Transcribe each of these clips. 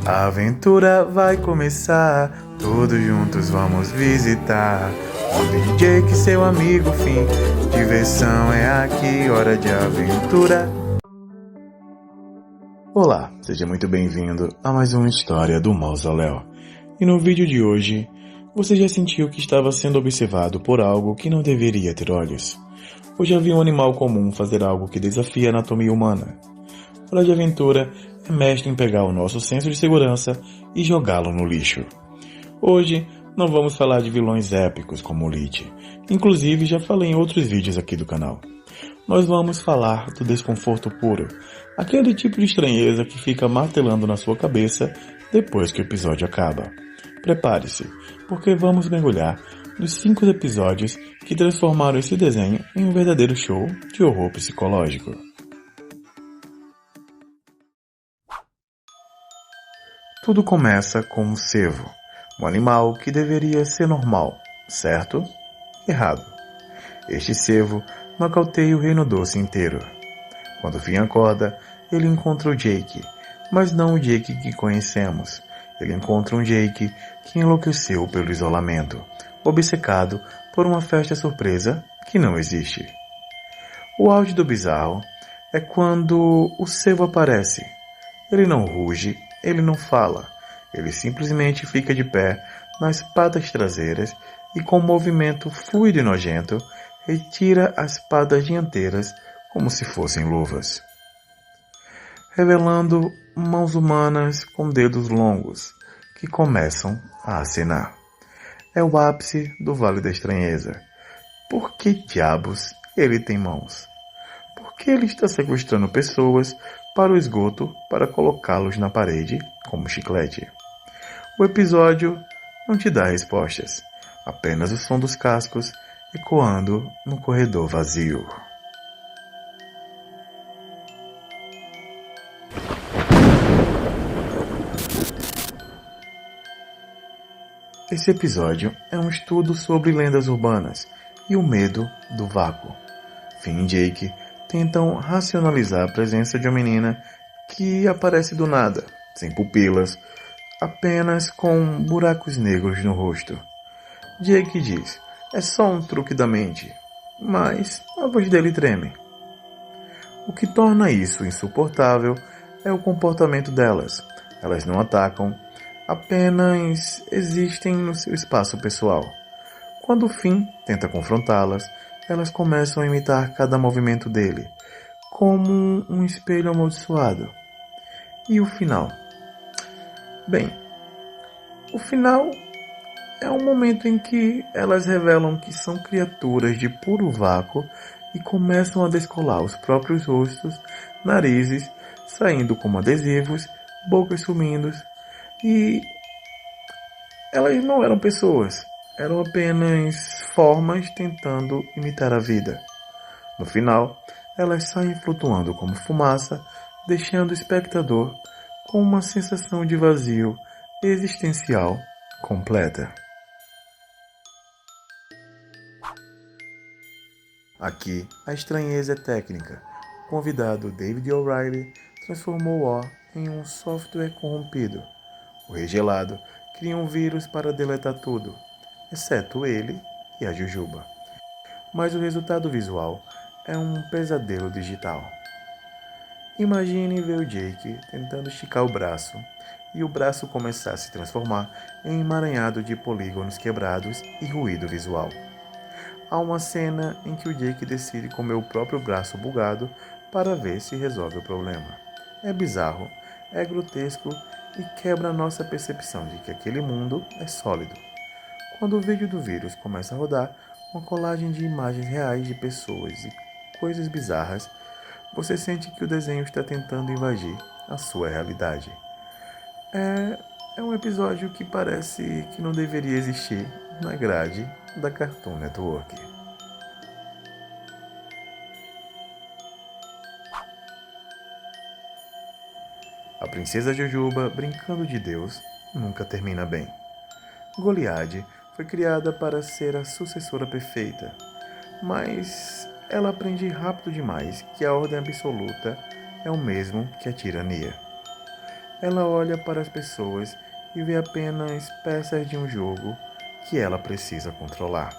A aventura vai começar, todos juntos vamos visitar. O DJ que seu amigo fim, diversão é aqui, hora de aventura. Olá, seja muito bem-vindo a mais uma história do Mausoléu. E no vídeo de hoje, você já sentiu que estava sendo observado por algo que não deveria ter olhos? Ou já viu um animal comum fazer algo que desafia a anatomia humana? Hora de Aventura é mestre em pegar o nosso senso de segurança e jogá-lo no lixo. Hoje não vamos falar de vilões épicos como o Lich, inclusive já falei em outros vídeos aqui do canal. Nós vamos falar do desconforto puro, aquele tipo de estranheza que fica martelando na sua cabeça depois que o episódio acaba. Prepare-se, porque vamos mergulhar nos 5 episódios que transformaram esse desenho em um verdadeiro show de horror psicológico. Tudo começa com um cervo, um animal que deveria ser normal, certo? Errado. Este cervo nocauteia o Reino Doce inteiro. Quando Finn acorda, ele encontra o Jake, mas não o Jake que conhecemos. Ele encontra um Jake que enlouqueceu pelo isolamento, obcecado por uma festa surpresa que não existe. O auge do bizarro é quando o cervo aparece. Ele não ruge, ele não fala. Ele simplesmente fica de pé nas patas traseiras e com um movimento fluido e nojento, retira as patas dianteiras como se fossem luvas, revelando mãos humanas com dedos longos que começam a acenar. É o ápice do Vale da Estranheza. Por que diabos ele tem mãos? Por que ele está sequestrando pessoas para o esgoto para colocá-los na parede como chiclete? O episódio não te dá respostas, apenas o som dos cascos ecoando no corredor vazio. Esse episódio é um estudo sobre lendas urbanas e o medo do vácuo. Finn e Jake tentam racionalizar a presença de uma menina que aparece do nada, sem pupilas, apenas com buracos negros no rosto. Jake diz, é só um truque da mente, mas a voz dele treme. O que torna isso insuportável é o comportamento delas. Elas não atacam, apenas existem no seu espaço pessoal. Quando Finn tenta confrontá-las, elas começam a imitar cada movimento dele, como um espelho amaldiçoado. E o final? Bem, o final é um momento em que elas revelam que são criaturas de puro vácuo e começam a descolar os próprios rostos, narizes saindo como adesivos, bocas sumindo, e elas não eram pessoas, eram apenas formas tentando imitar a vida. No final, elas saem flutuando como fumaça, deixando o espectador com uma sensação de vazio existencial completa. Aqui, a estranheza é técnica. O convidado David O'Reilly transformou O em um software corrompido. O Rei Gelado cria um vírus para deletar tudo, exceto ele e a Jujuba. Mas o resultado visual é um pesadelo digital. Imagine ver o Jake tentando esticar o braço e o braço começar a se transformar em um emaranhado de polígonos quebrados e ruído visual. Há uma cena em que o Jake decide comer o próprio braço bugado para ver se resolve o problema. É bizarro, é grotesco e quebra nossa percepção de que aquele mundo é sólido. Quando o vídeo do vírus começa a rodar, uma colagem de imagens reais de pessoas e coisas bizarras, você sente que o desenho está tentando invadir a sua realidade. É um episódio que parece que não deveria existir na grade da Cartoon Network. A princesa Jujuba, brincando de Deus, nunca termina bem. Goliade foi criada para ser a sucessora perfeita, mas ela aprende rápido demais que a ordem absoluta é o mesmo que a tirania. ela olha para as pessoas e vê apenas peças de um jogo que ela precisa controlar.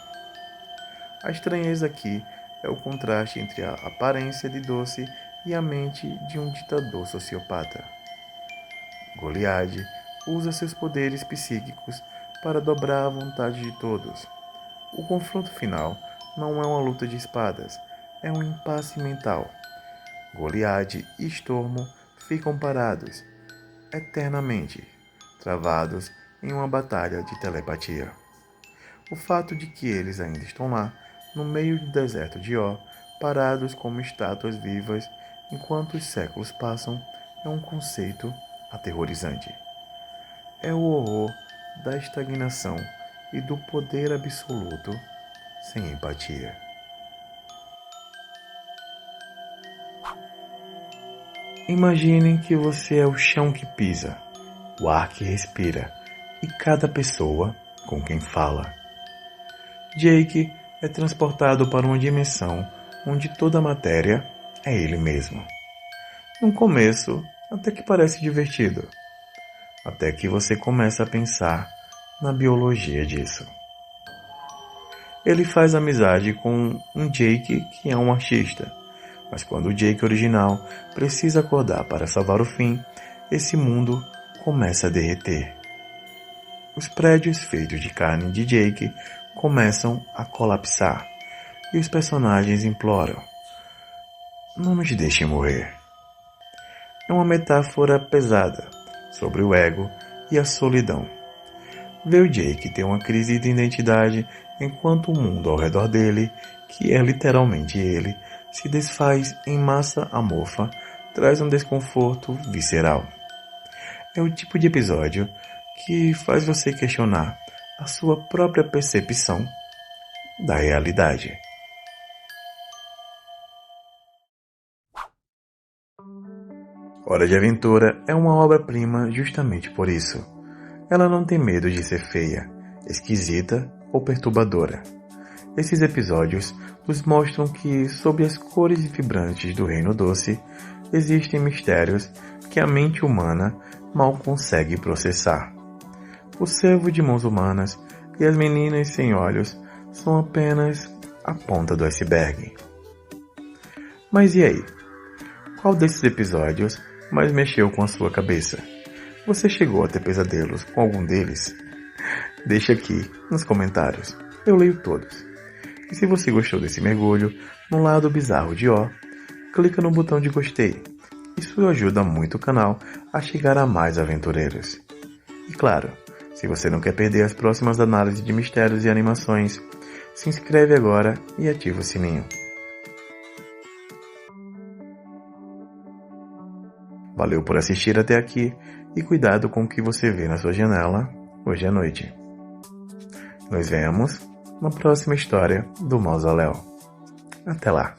A estranheza aqui é o contraste entre a aparência de doce e a mente de um ditador sociopata. Goliade usa seus poderes psíquicos para dobrar a vontade de todos. O confronto final não é uma luta de espadas, é um impasse mental. Goliade e Stormo ficam parados, eternamente, travados em uma batalha de telepatia. O fato de que eles ainda estão lá, no meio do deserto de Ó, parados como estátuas vivas enquanto os séculos passam, é um conceito aterrorizante. É o horror da estagnação e do poder absoluto sem empatia. Imaginem que você é o chão que pisa, o ar que respira e cada pessoa com quem fala. Jake é transportado para uma dimensão onde toda a matéria é ele mesmo. No começo, até que parece divertido, até que você começa a pensar na biologia disso. Ele faz amizade com um Jake que é um artista, mas quando o Jake original precisa acordar para salvar o fim, esse mundo começa a derreter. Os prédios feitos de carne de Jake começam a colapsar e os personagens imploram: não nos deixem morrer. É uma metáfora pesada sobre o ego e a solidão. Ver o Jake ter uma crise de identidade enquanto o mundo ao redor dele, que é literalmente ele, se desfaz em massa amorfa, traz um desconforto visceral. É o tipo de episódio que faz você questionar a sua própria percepção da realidade. Hora de Aventura é uma obra-prima justamente por isso. Ela não tem medo de ser feia, esquisita ou perturbadora. Esses episódios nos mostram que, sob as cores vibrantes do Reino Doce, existem mistérios que a mente humana mal consegue processar. O cervo de mãos humanas e as meninas sem olhos são apenas a ponta do iceberg. Mas e aí? Qual desses episódios mais mexeu com a sua cabeça? Você chegou a ter pesadelos com algum deles? Deixa aqui nos comentários, eu leio todos. E se você gostou desse mergulho no lado bizarro de Ó, clica no botão de gostei. Isso ajuda muito o canal a chegar a mais aventureiros. E claro, se você não quer perder as próximas análises de mistérios e animações, se inscreve agora e ativa o sininho. Valeu por assistir até aqui e cuidado com o que você vê na sua janela hoje à noite. Nos vemos na próxima história do Mausoléu. Até lá!